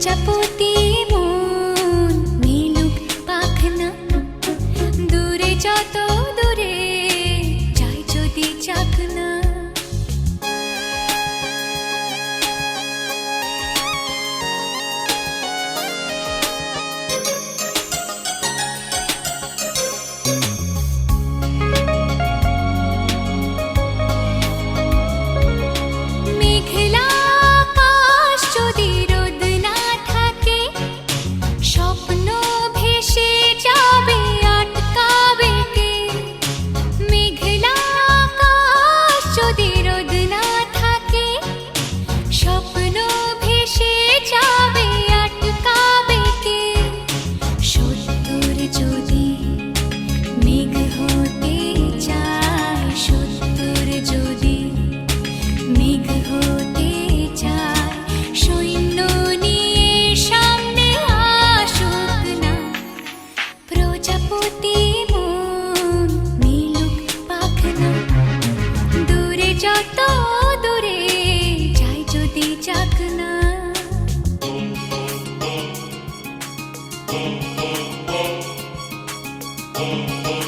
প্রজাপতি মন মিলুক পাখনা, দূরে যত দূরে যাই যদি চাকনা। মেঘলা আকাশ যদি রোদ না থাকে, স্বপ্ন ভেসে যাবে আটকাবে কে? মেঘলা আকাশ যদি রোদ না থাকে, স্বপ্ন ভেসে যাবে আটকাবে কে? সত্তর যদি মেঘ হতে চায়, সত্তর যদি মেঘ হতে চায়, সৈন্য নিয়ে সামনে আসুক না। প্রজাপতি মন মিলুক পাখনা, দূরে যত দূরে যাই যদি চাকনা। Oh